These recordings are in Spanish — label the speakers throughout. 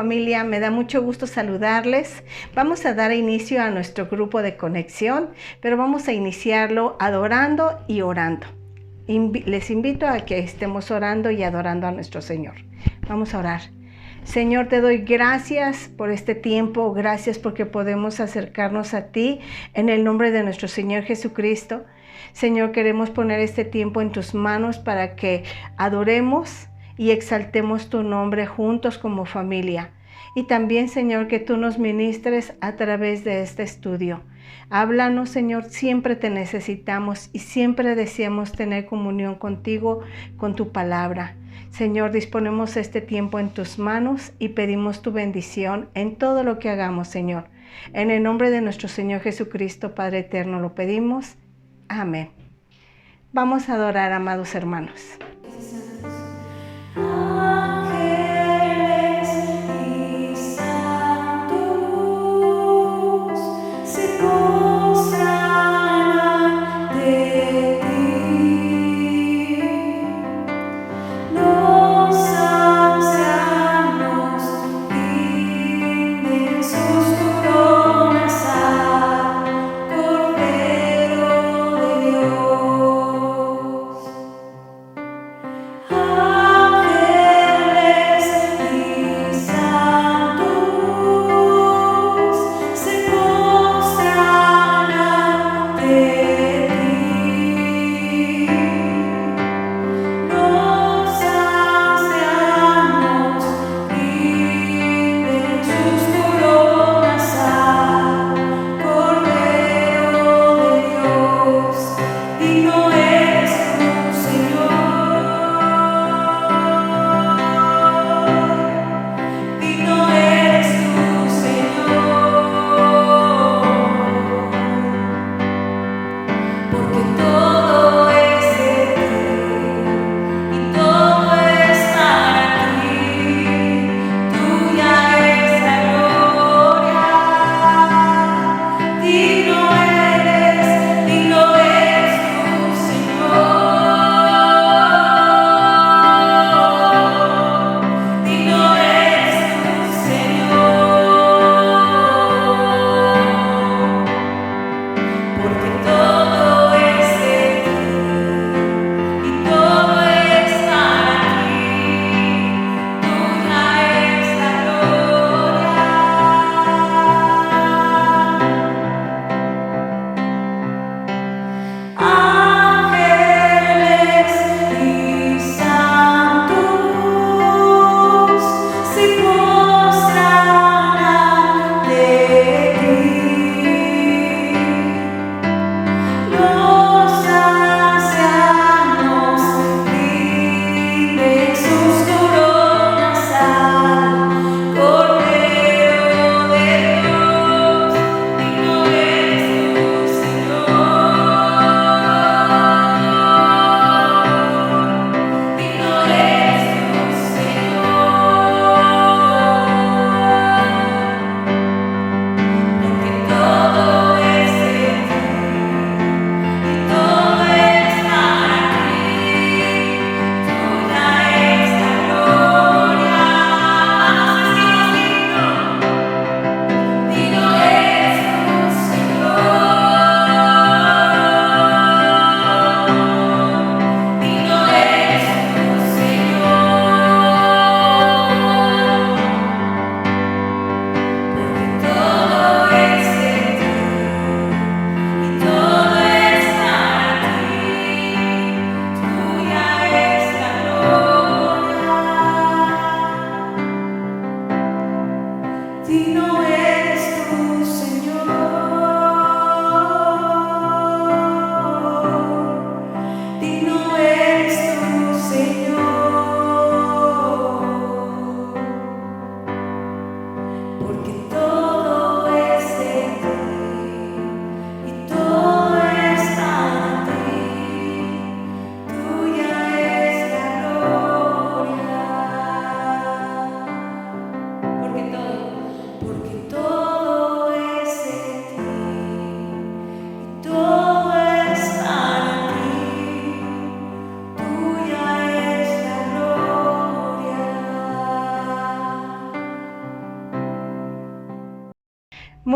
Speaker 1: familia, me da mucho gusto saludarles. Vamos a dar inicio a nuestro grupo de conexión, pero vamos a iniciarlo adorando y orando. Les invito a que estemos orando y adorando a nuestro Señor. Vamos a orar. Señor, te doy gracias por este tiempo, gracias porque podemos acercarnos a ti en el nombre de nuestro Señor Jesucristo. Señor, queremos poner este tiempo en tus manos para que adoremos y exaltemos tu nombre juntos como familia. Y también, Señor, que tú nos ministres a través de este estudio. Háblanos, Señor, siempre te necesitamos y siempre deseamos tener comunión contigo, con tu palabra. Señor, disponemos este tiempo en tus manos y pedimos tu bendición en todo lo que hagamos, Señor. En el nombre de nuestro Señor Jesucristo, Padre eterno, lo pedimos. Amén. Vamos a adorar, amados hermanos.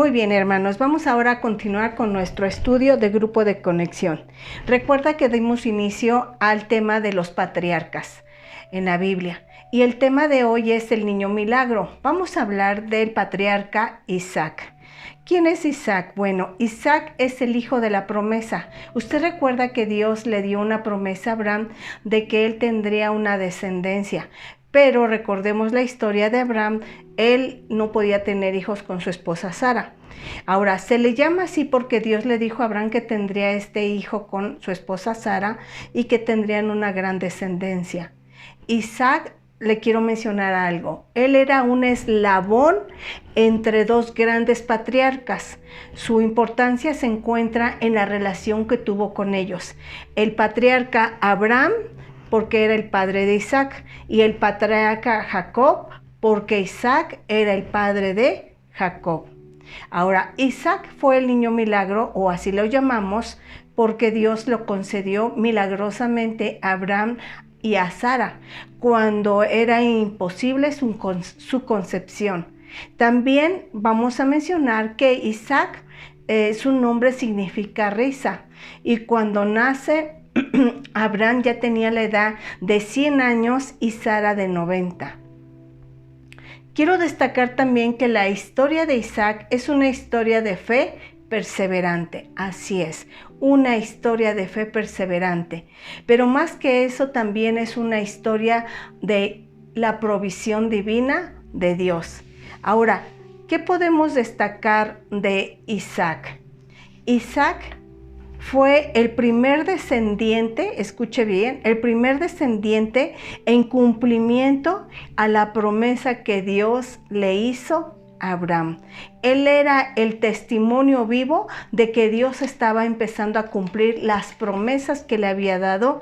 Speaker 1: Muy bien, hermanos, vamos ahora a continuar con nuestro estudio de grupo de conexión. Recuerda que dimos inicio al tema de los patriarcas en la Biblia y el tema de hoy es el niño milagro. Vamos a hablar del patriarca Isaac. ¿Quién es Isaac? Bueno, Isaac es el hijo de la promesa. Usted recuerda que Dios le dio una promesa a Abraham de que él tendría una descendencia. Pero recordemos la historia de Abraham, él no podía tener hijos con su esposa Sara. Ahora, se le llama así porque Dios le dijo a Abraham que tendría este hijo con su esposa Sara y que tendrían una gran descendencia. Isaac, le quiero mencionar algo, él era un eslabón entre dos grandes patriarcas. Su importancia se encuentra en la relación que tuvo con ellos. El patriarca Abraham, porque era el padre de Isaac, y el patriarca Jacob, porque Isaac era el padre de Jacob. Ahora, Isaac fue el niño milagro, o así lo llamamos, porque Dios lo concedió milagrosamente a Abraham y a Sara, cuando era imposible su concepción. También vamos a mencionar que Isaac, su nombre significa risa, y cuando nace Abraham ya tenía la edad de 100 años y Sara de 90. Quiero destacar también que la historia de Isaac es una historia de fe perseverante. Así es, una historia de fe perseverante. Pero más que eso, también es una historia de la provisión divina de Dios. Ahora, ¿qué podemos destacar de Isaac? Isaac fue el primer descendiente, escuche bien, el primer descendiente en cumplimiento a la promesa que Dios le hizo a Abraham. Él era el testimonio vivo de que Dios estaba empezando a cumplir las promesas que le había dado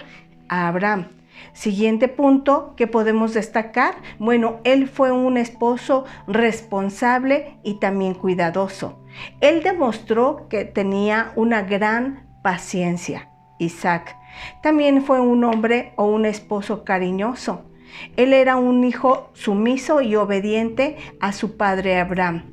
Speaker 1: a Abraham. Siguiente punto que podemos destacar, bueno, él fue un esposo responsable y también cuidadoso. Él demostró que tenía una gran paciencia. Isaac también fue un hombre o un esposo cariñoso. Él era un hijo sumiso y obediente a su padre Abraham.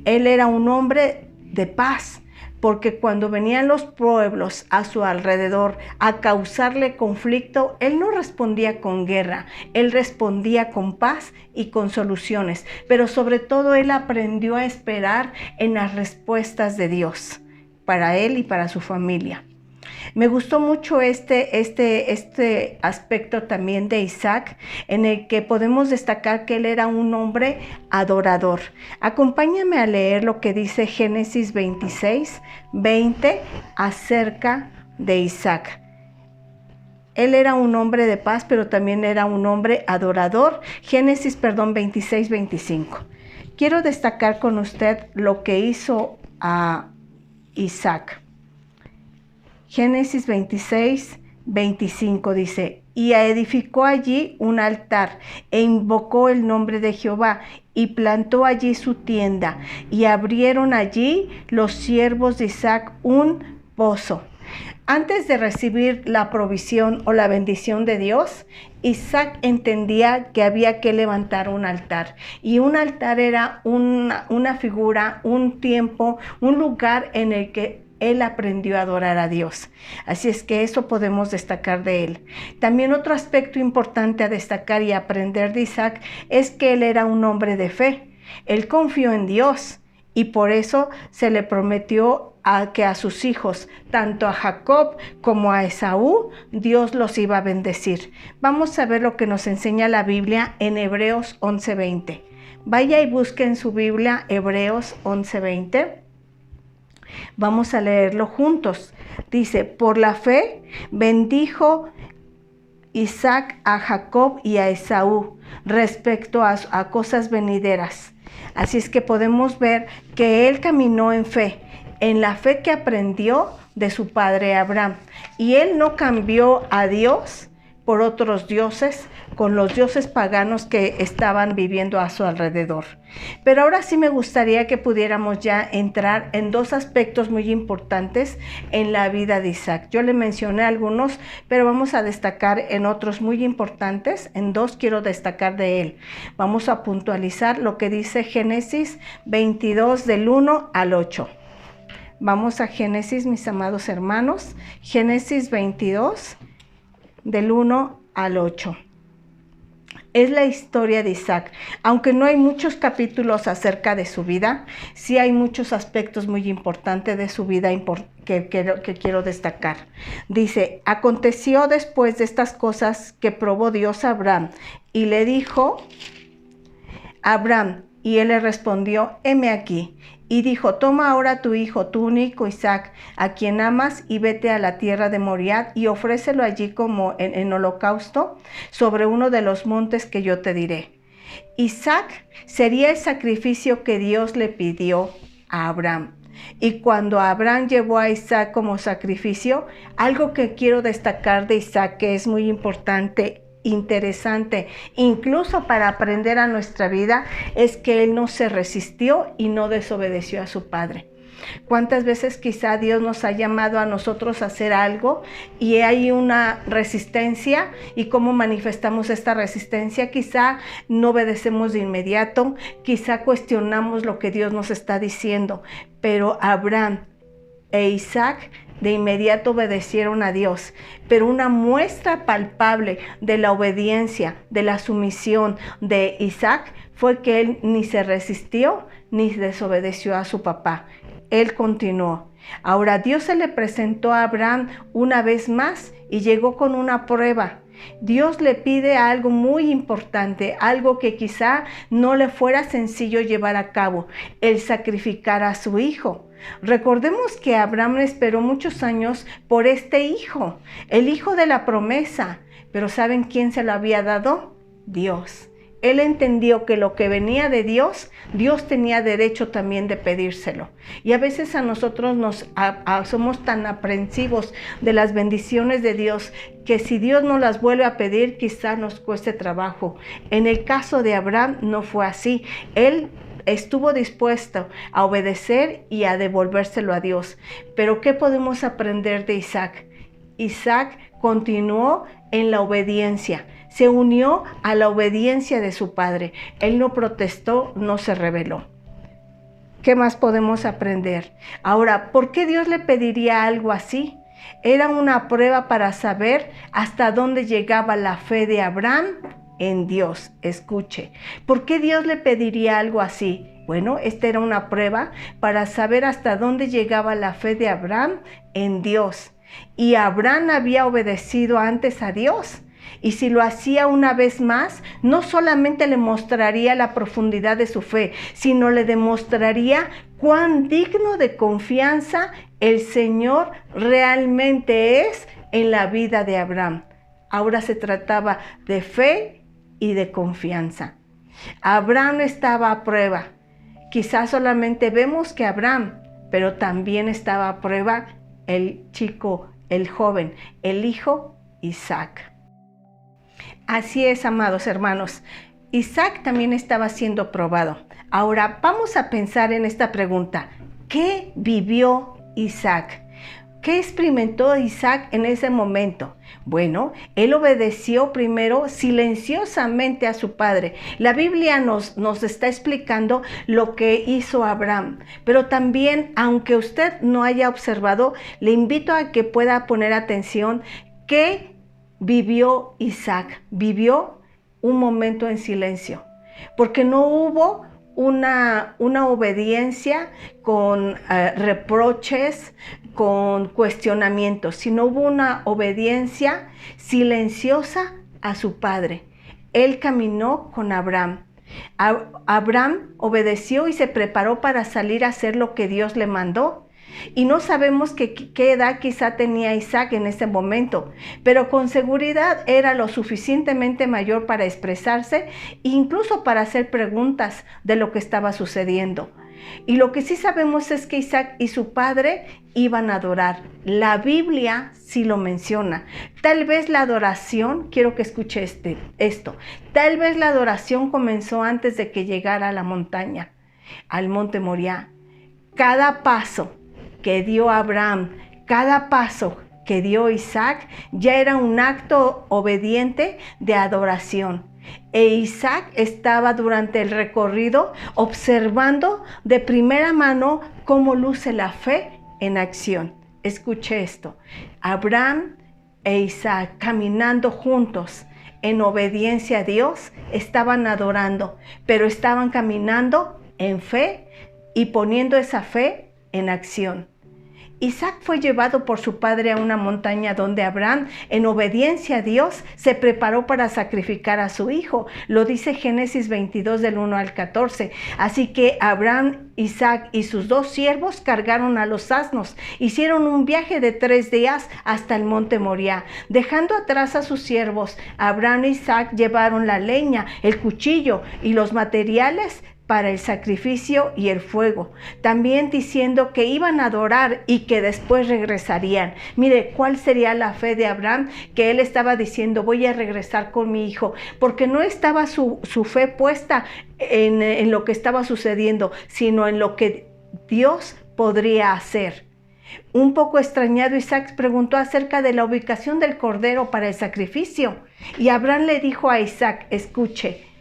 Speaker 1: Él era un hombre de paz, porque cuando venían los pueblos a su alrededor a causarle conflicto, él no respondía con guerra, él respondía con paz y con soluciones, pero sobre todo él aprendió a esperar en las respuestas de Dios para él y para su familia. Me gustó mucho este aspecto también de Isaac, en el que podemos destacar que él era un hombre adorador. Acompáñame a leer lo que dice Génesis 26, 20 acerca de Isaac. Él era un hombre de paz, pero también era un hombre adorador. Génesis, 26, 25. Quiero destacar con usted lo que hizo a Isaac. Génesis 26, 25 dice, y edificó allí un altar e invocó el nombre de Jehová y plantó allí su tienda y abrieron allí los siervos de Isaac un pozo. Antes de recibir la provisión o la bendición de Dios, Isaac entendía que había que levantar un altar. Y un altar era una figura, un tiempo, un lugar en el que él aprendió a adorar a Dios. Así es que eso podemos destacar de él. También otro aspecto importante a destacar y aprender de Isaac es que él era un hombre de fe. Él confió en Dios y por eso se le prometió que a sus hijos, tanto a Jacob como a Esaú, Dios los iba a bendecir. Vamos a ver lo que nos enseña la Biblia en Hebreos 11:20. Vaya y busque en su Biblia Hebreos 11:20. Vamos a leerlo juntos. Dice, por la fe bendijo Isaac a Jacob y a Esaú respecto a cosas venideras. Así es que podemos ver que él caminó en fe, en la fe que aprendió de su padre Abraham. Y él no cambió a Dios por otros dioses, con los dioses paganos que estaban viviendo a su alrededor. Pero ahora sí me gustaría que pudiéramos ya entrar en dos aspectos muy importantes en la vida de Isaac. Yo le mencioné algunos, pero vamos a destacar en otros muy importantes. En dos quiero destacar de él. Vamos a puntualizar lo que dice Génesis 22 del 1 al 8. Vamos a Génesis, mis amados hermanos, Génesis 22 del 1 al 8. Es la historia de Isaac. Aunque no hay muchos capítulos acerca de su vida, sí hay muchos aspectos muy importantes de su vida que quiero destacar. Dice, aconteció después de estas cosas que probó Dios a Abraham y le dijo, Abraham, y él le respondió, heme aquí. Y dijo, toma ahora tu hijo, tu único Isaac, a quien amas, y vete a la tierra de Moriah, y ofrécelo allí como en holocausto sobre uno de los montes que yo te diré. Isaac sería el sacrificio que Dios le pidió a Abraham. Y cuando Abraham llevó a Isaac como sacrificio, algo que quiero destacar de Isaac, que es muy importante, interesante, incluso para aprender a nuestra vida, es que él no se resistió y no desobedeció a su padre. ¿Cuántas veces quizá Dios nos ha llamado a nosotros a hacer algo y hay una resistencia? ¿Y cómo manifestamos esta resistencia? Quizá no obedecemos de inmediato, quizá cuestionamos lo que Dios nos está diciendo, pero Abraham e Isaac de inmediato obedecieron a Dios, pero una muestra palpable de la obediencia, de la sumisión de Isaac fue que él ni se resistió ni desobedeció a su papá. Él continuó. Ahora Dios se le presentó a Abraham una vez más y llegó con una prueba. Dios le pide algo muy importante, algo que quizá no le fuera sencillo llevar a cabo, el sacrificar a su hijo. Recordemos que Abraham esperó muchos años por este hijo, el hijo de la promesa, pero ¿saben quién se lo había dado? Dios. Él entendió que lo que venía de Dios, Dios tenía derecho también de pedírselo. Y a veces a nosotros somos tan aprensivos de las bendiciones de Dios que si Dios nos las vuelve a pedir, quizá nos cueste trabajo. En el caso de Abraham no fue así. Él estuvo dispuesto a obedecer y a devolvérselo a Dios. Pero ¿qué podemos aprender de Isaac? Isaac continuó en la obediencia. Se unió a la obediencia de su padre. Él no protestó, no se rebeló. ¿Qué más podemos aprender? Ahora, ¿por qué Dios le pediría algo así? Era una prueba para saber hasta dónde llegaba la fe de Abraham en Dios. Escuche, ¿por qué Dios le pediría algo así? Bueno, esta era una prueba para saber hasta dónde llegaba la fe de Abraham en Dios. Y Abraham había obedecido antes a Dios. Y si lo hacía una vez más, no solamente le mostraría la profundidad de su fe, sino le demostraría cuán digno de confianza el Señor realmente es en la vida de Abraham. Ahora se trataba de fe y de confianza. Abraham estaba a prueba. Quizás solamente vemos que Abraham, pero también estaba a prueba el chico, el joven, el hijo Isaac. Así es, amados hermanos, Isaac también estaba siendo probado. Ahora vamos a pensar en esta pregunta. ¿Qué vivió Isaac? ¿Qué experimentó Isaac en ese momento? Bueno, él obedeció primero silenciosamente a su padre. La Biblia nos está explicando lo que hizo Abraham, pero también, aunque usted no haya observado, le invito a que pueda poner atención que vivió Isaac. Vivió un momento en silencio, porque no hubo una obediencia con reproches, con cuestionamientos, sino hubo una obediencia silenciosa a su padre. Él caminó con Abraham. Abraham obedeció y se preparó para salir a hacer lo que Dios le mandó. Y no sabemos qué edad quizá tenía Isaac en ese momento, pero con seguridad era lo suficientemente mayor para expresarse e incluso para hacer preguntas de lo que estaba sucediendo. Y lo que sí sabemos es que Isaac y su padre iban a adorar. La Biblia sí lo menciona. Tal vez la adoración, quiero que escuche esto, tal vez la adoración comenzó antes de que llegara a la montaña, al monte Moriah. Cada paso que dio Abraham, cada paso que dio Isaac, ya era un acto obediente de adoración. E Isaac estaba durante el recorrido observando de primera mano cómo luce la fe en acción. Escuche esto. Abraham e Isaac caminando juntos en obediencia a Dios, estaban adorando, pero estaban caminando en fe y poniendo esa fe en acción. Isaac fue llevado por su padre a una montaña donde Abraham, en obediencia a Dios, se preparó para sacrificar a su hijo. Lo dice Génesis 22 del 1 al 14. Así que Abraham, Isaac y sus 2 siervos cargaron a los asnos. Hicieron un viaje de 3 días hasta el monte Moriah. Dejando atrás a sus siervos, Abraham e Isaac llevaron la leña, el cuchillo y los materiales para el sacrificio y el fuego, también diciendo que iban a adorar y que después regresarían. Mire, ¿cuál sería la fe de Abraham? Que él estaba diciendo, voy a regresar con mi hijo, porque no estaba su fe puesta en lo que estaba sucediendo, sino en lo que Dios podría hacer. Un poco extrañado, Isaac preguntó acerca de la ubicación del cordero para el sacrificio, y Abraham le dijo a Isaac, escuche,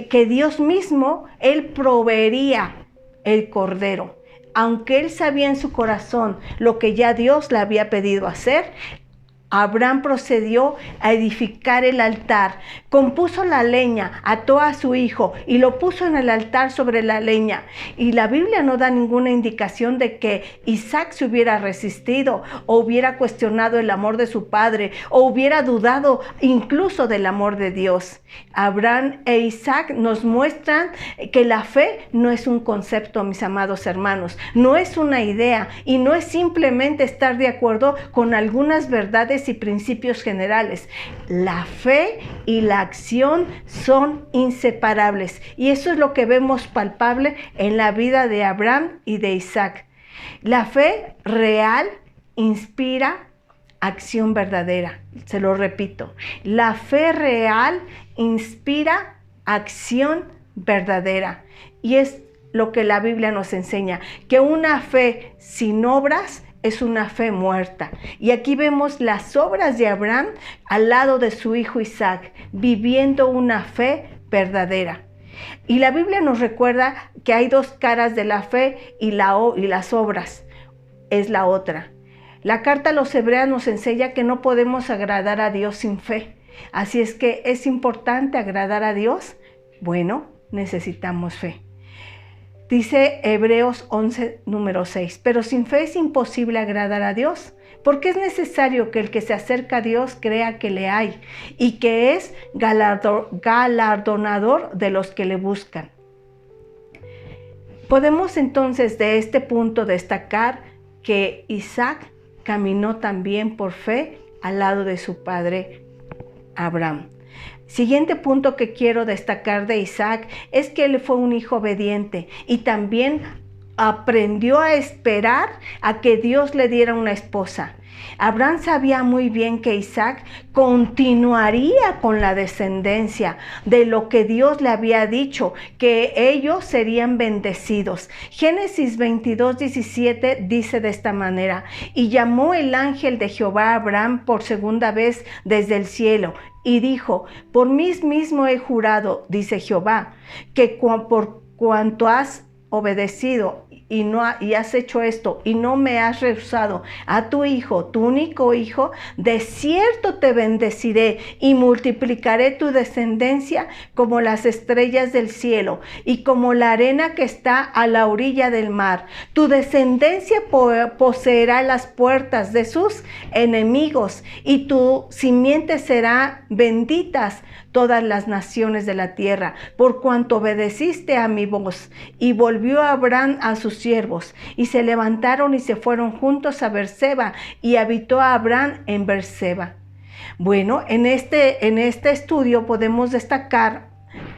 Speaker 1: que Dios mismo, Él proveería el cordero. Aunque él sabía en su corazón lo que ya Dios le había pedido hacer, Abraham procedió a edificar el altar, compuso la leña, ató a su hijo y lo puso en el altar sobre la leña. Y la Biblia no da ninguna indicación de que Isaac se hubiera resistido o hubiera cuestionado el amor de su padre o hubiera dudado incluso del amor de Dios. Abraham e Isaac nos muestran que la fe no es un concepto, mis amados hermanos, no es una idea y no es simplemente estar de acuerdo con algunas verdades y principios generales. La fe y la acción son inseparables y eso es lo que vemos palpable en la vida de Abraham y de Isaac. La fe real inspira acción verdadera. Se lo repito, la fe real inspira acción verdadera y es lo que la Biblia nos enseña, que una fe sin obras es una fe muerta. Y aquí vemos las obras de Abraham al lado de su hijo Isaac, viviendo una fe verdadera. Y la Biblia nos recuerda que hay 2 caras de la fe y las obras es la otra. La carta a los Hebreos nos enseña que no podemos agradar a Dios sin fe. Así es que es importante agradar a Dios. Bueno, necesitamos fe. Dice Hebreos 11, número 6, pero sin fe es imposible agradar a Dios, porque es necesario que el que se acerca a Dios crea que le hay y que es galardonador de los que le buscan. Podemos entonces de este punto destacar que Isaac caminó también por fe al lado de su padre Abraham. Siguiente punto que quiero destacar de Isaac es que él fue un hijo obediente y también aprendió a esperar a que Dios le diera una esposa. Abraham sabía muy bien que Isaac continuaría con la descendencia de lo que Dios le había dicho, que ellos serían bendecidos. Génesis 22:17 dice de esta manera, y llamó el ángel de Jehová a Abraham por segunda vez desde el cielo, y dijo, por mí mismo he jurado, dice Jehová, que por cuanto has obedecido y has hecho esto y no me has rehusado a tu hijo, tu único hijo, de cierto te bendeciré y multiplicaré tu descendencia como las estrellas del cielo y como la arena que está a la orilla del mar. Tu descendencia poseerá las puertas de sus enemigos y tu simiente será benditas todas las naciones de la tierra, por cuanto obedeciste a mi voz. Y volvió Abraham a sus siervos, y se levantaron y se fueron juntos a Berseba, y habitó Abraham en Berseba. Bueno, en este estudio podemos destacar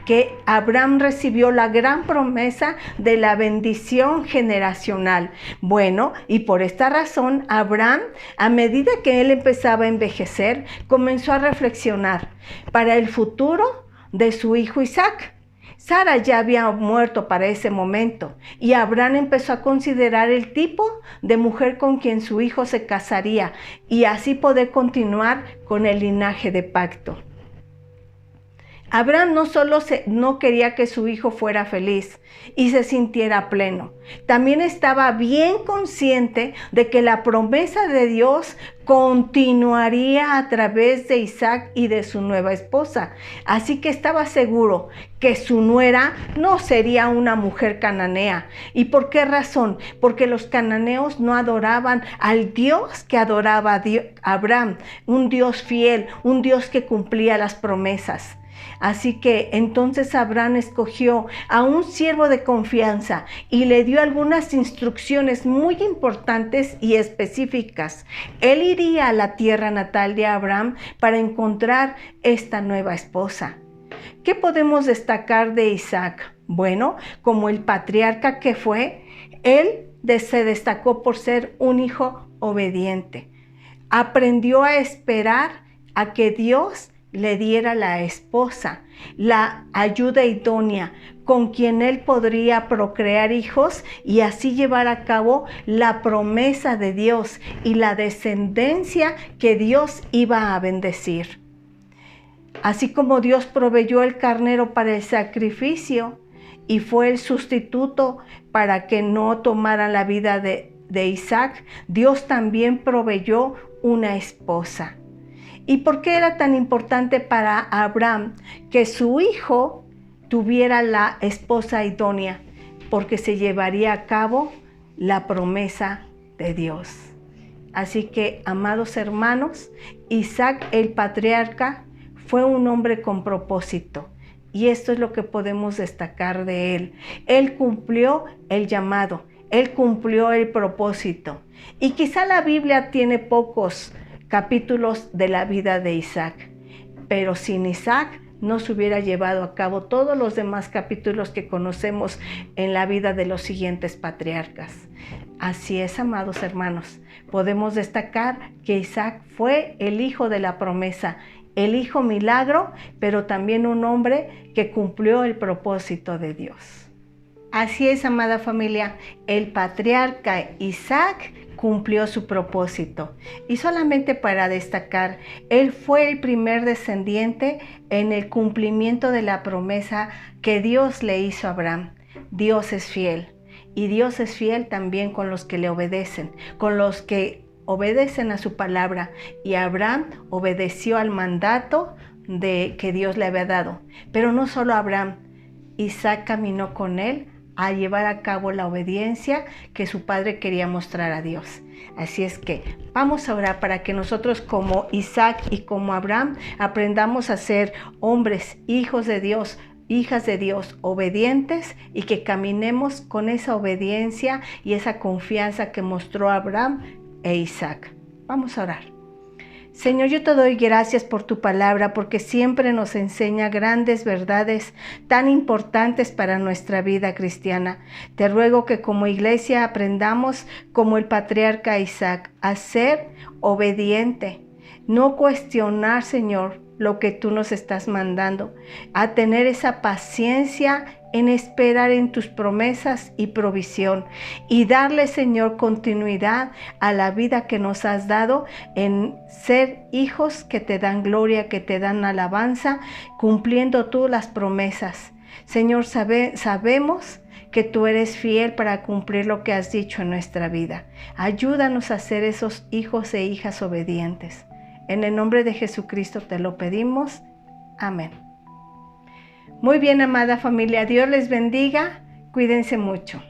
Speaker 1: que Abraham recibió la gran promesa de la bendición generacional. Bueno, y por esta razón Abraham, a medida que él empezaba a envejecer, comenzó a reflexionar para el futuro de su hijo Isaac. Sara ya había muerto para ese momento y Abraham empezó a considerar el tipo de mujer con quien su hijo se casaría y así poder continuar con el linaje de pacto. Abraham no solo no quería que su hijo fuera feliz y se sintiera pleno, también estaba bien consciente de que la promesa de Dios continuaría a través de Isaac y de su nueva esposa. Así que estaba seguro que su nuera no sería una mujer cananea. ¿Y por qué razón? Porque los cananeos no adoraban al Dios que adoraba a Abraham, un Dios fiel, un Dios que cumplía las promesas. Así que entonces Abraham escogió a un siervo de confianza y le dio algunas instrucciones muy importantes y específicas. Él iría a la tierra natal de Abraham para encontrar esta nueva esposa. ¿Qué podemos destacar de Isaac? Bueno, como el patriarca que fue, él se destacó por ser un hijo obediente. Aprendió a esperar a que Dios le diera la esposa, la ayuda idónea, con quien él podría procrear hijos y así llevar a cabo la promesa de Dios y la descendencia que Dios iba a bendecir. Así como Dios proveyó el carnero para el sacrificio y fue el sustituto para que no tomaran la vida de Isaac, Dios también proveyó una esposa. ¿Y por qué era tan importante para Abraham que su hijo tuviera la esposa idónea? Porque se llevaría a cabo la promesa de Dios. Así que, amados hermanos, Isaac el patriarca fue un hombre con propósito. Y esto es lo que podemos destacar de él. Él cumplió el llamado, él cumplió el propósito. Y quizá la Biblia tiene pocos capítulos de la vida de Isaac, pero sin Isaac no se hubiera llevado a cabo todos los demás capítulos que conocemos en la vida de los siguientes patriarcas. Así es, amados hermanos, podemos destacar que Isaac fue el hijo de la promesa, el hijo milagro, pero también un hombre que cumplió el propósito de Dios. Así es, amada familia, el patriarca Isaac cumplió su propósito. Y solamente para destacar, él fue el primer descendiente en el cumplimiento de la promesa que Dios le hizo a Abraham. Dios es fiel y Dios es fiel también con los que le obedecen, con los que obedecen a su palabra. Y Abraham obedeció al mandato que Dios le había dado. Pero no solo Abraham, Isaac caminó con él a llevar a cabo la obediencia que su padre quería mostrar a Dios. Así es que vamos a orar para que nosotros como Isaac y como Abraham aprendamos a ser hombres, hijos de Dios, hijas de Dios, obedientes y que caminemos con esa obediencia y esa confianza que mostró Abraham e Isaac. Vamos a orar. Señor, yo te doy gracias por tu palabra, porque siempre nos enseña grandes verdades tan importantes para nuestra vida cristiana. Te ruego que como iglesia aprendamos, como el patriarca Isaac, a ser obediente, no cuestionar, Señor, lo que tú nos estás mandando, a tener esa paciencia en esperar en tus promesas y provisión y darle, Señor, continuidad a la vida que nos has dado en ser hijos que te dan gloria, que te dan alabanza, cumpliendo tú las promesas. Señor, sabemos que tú eres fiel para cumplir lo que has dicho en nuestra vida. Ayúdanos a ser esos hijos e hijas obedientes. En el nombre de Jesucristo te lo pedimos. Amén. Muy bien, amada familia. Dios les bendiga. Cuídense mucho.